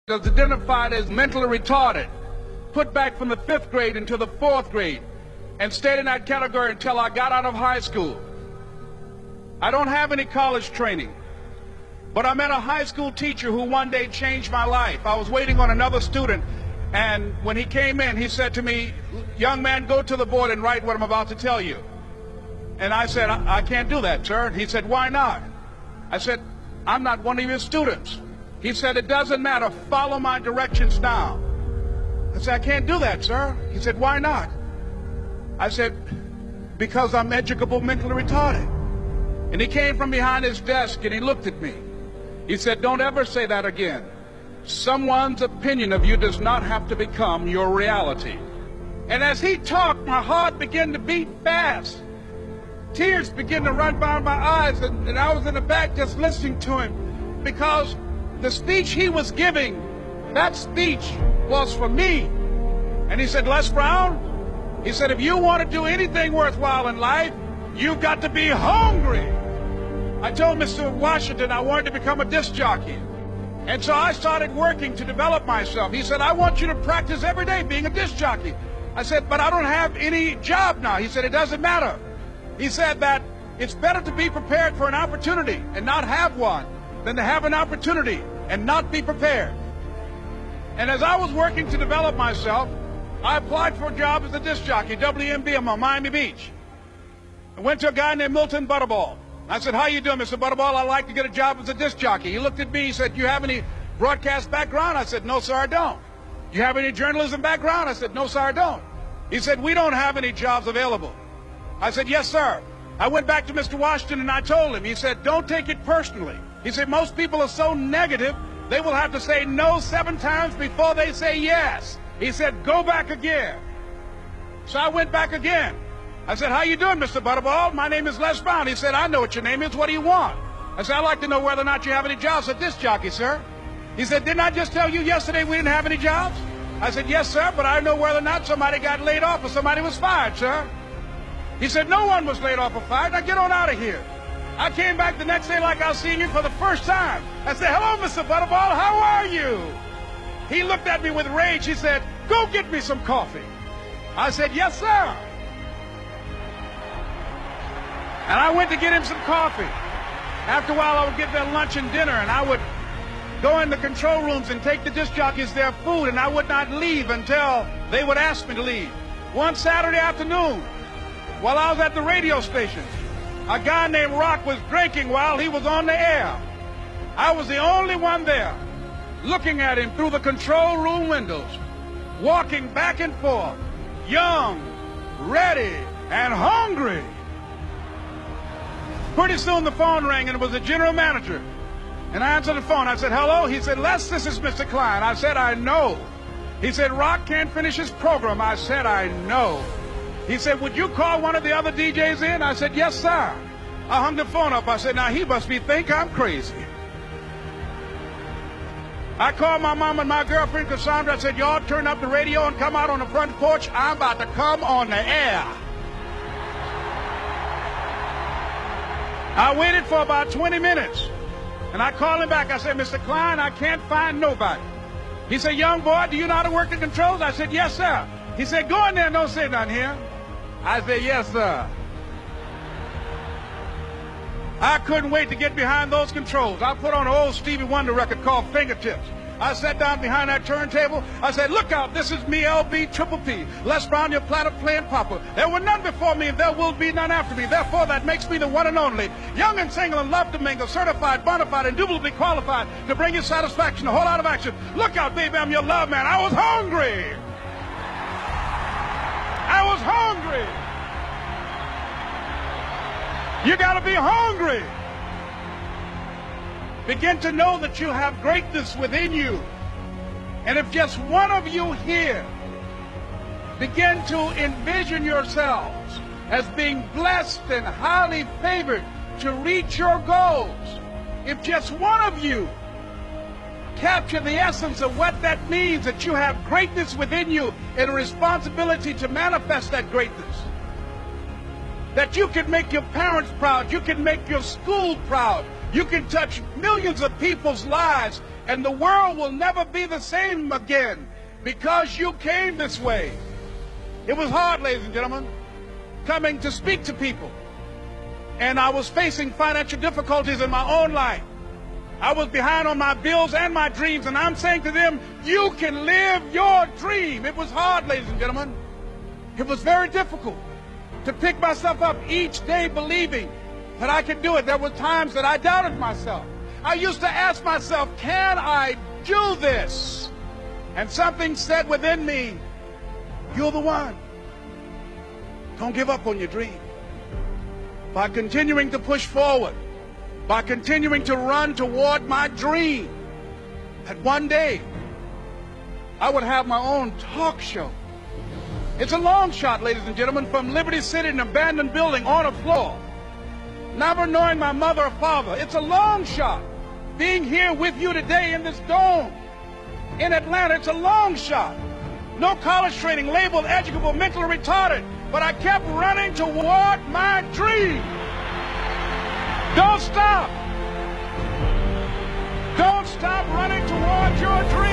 was identified as mentally retarded, put back from the 5th grade into the 4th grade, and stayed in that category until I got out of high school. I don't have any college training, but I met a high school teacher who one day changed my life. I was waiting on another student, and when he came in, he said to me, "Young man, go to the board and write what I'm about to tell you." And I said, I can't do that, sir. He said, "Why not?" I said, "I'm not one of your students." He said, "It doesn't matter. Follow my directions now." I said, "I can't do that, sir." He said, "Why not?" I said, "Because I'm educable mentally retarded." And he came from behind his desk and he looked at me. He said, "Don't ever say that again. Someone's opinion of you does not have to become your reality." And as he talked, my heart began to beat fast. Tears began to run down my eyes, and I was in the back just listening to him, because the speech he was giving, that speech was for me. And he said, "Les Brown," he said, "if you want to do anything worthwhile in life, you've got to be hungry." I told Mr. Washington I wanted to become a disc jockey. And so I started working to develop myself. He said, "I want you to practice every day being a disc jockey." I said, "But I don't have any job now." He said, "It doesn't matter." He said that it's better to be prepared for an opportunity and not have one than to have an opportunity and not be prepared. And as I was working to develop myself, I applied for a job as a disc jockey, WMBM on Miami Beach. I went to a guy named Milton Butterball. I said, "How you doing, Mr. Butterball? I'd like to get a job as a disc jockey." He looked at me, he said, "You have any broadcast background?" I said, "No, sir, I don't." "You have any journalism background?" I said, "No, sir, I don't." He said, "We don't have any jobs available." I said, "Yes, sir." I went back to Mr. Washington and I told him. He said, "Don't take it personally." He said, "Most people are so negative, they will have to say no 7 times before they say yes." He said, "Go back again." So I went back again. I said, "How you doing, Mr. Butterball? My name is Les Brown." He said, "I know what your name is. What do you want?" I said, "I'd like to know whether or not you have any jobs at disc jockey, sir." He said, "Didn't I just tell you yesterday we didn't have any jobs?" I said, "Yes, sir, but I know whether or not somebody got laid off or somebody was fired, sir." He said, "No one was laid off or fired. Now get on out of here." I came back the next day like I was seeing him for the first time. I said, "Hello, Mr. Butterball, how are you?" He looked at me with rage. He said, "Go get me some coffee." I said, "Yes, sir." And I went to get him some coffee. After a while, I would get their lunch and dinner, and I would go in the control rooms and take the disc jockeys their food, and I would not leave until they would ask me to leave. One Saturday afternoon, while I was at the radio station, a guy named Rock was drinking while he was on the air. I was the only one there, looking at him through the control room windows, walking back and forth, young, ready, and hungry. Pretty soon the phone rang, and it was the general manager. And I answered the phone. I said, "Hello?" He said, "Les, this is Mr. Klein." I said, "I know." He said, "Rock can't finish his program." I said, "I know." He said, "Would you call one of the other DJs in?" I said, "Yes, sir." I hung the phone up. I said, "Now he must think I'm crazy." I called my mom and my girlfriend, Cassandra. I said, "Y'all turn up the radio and come out on the front porch. I'm about to come on the air." I waited for about 20 minutes, and I called him back. I said, "Mr. Klein, I can't find nobody." He said, "Young boy, do you know how to work the controls?" I said, "Yes, sir." He said, "Go in there and don't say nothing here." I said, "Yes, sir." I couldn't wait to get behind those controls. I put on an old Stevie Wonder record called Fingertips. I sat down behind that turntable. I said, "Look out, this is me, LB Triple P, Les Brown, your platter playing papa. There were none before me, and there will be none after me. Therefore, that makes me the one and only. Young and single and love to mingle, certified, bona fide, indubitably qualified to bring you satisfaction, a whole lot of action. Look out, baby, I'm your love man." I was hungry. I was hungry. You got to be hungry. Begin to know that you have greatness within you. And if just one of you here begin to envision yourselves as being blessed and highly favored to reach your goals, if just one of you capture the essence of what that means, that you have greatness within you and a responsibility to manifest that greatness, that you can make your parents proud, you can make your school proud, you can touch millions of people's lives And the world will never be the same again because you came this way. It was hard, ladies and gentlemen, coming to speak to people. And I was facing financial difficulties in my own life. I was behind on my bills and my dreams, and I'm saying to them, you can live your dream. It was hard, ladies and gentlemen. It was very difficult to pick myself up each day believing that I could do it. There were times that I doubted myself. I used to ask myself, can I do this? And something said within me, you're the one. Don't give up on your dream. By continuing to push forward, by continuing to run toward my dream, that one day I would have my own talk show. It's a long shot, ladies and gentlemen, from Liberty City, an abandoned building on a floor, never knowing my mother or father. It's a long shot. Being here with you today in this dome in Atlanta, it's a long shot. No college training, labeled educable, mentally retarded, but I kept running toward my dream. Don't stop. Don't stop running toward your dream.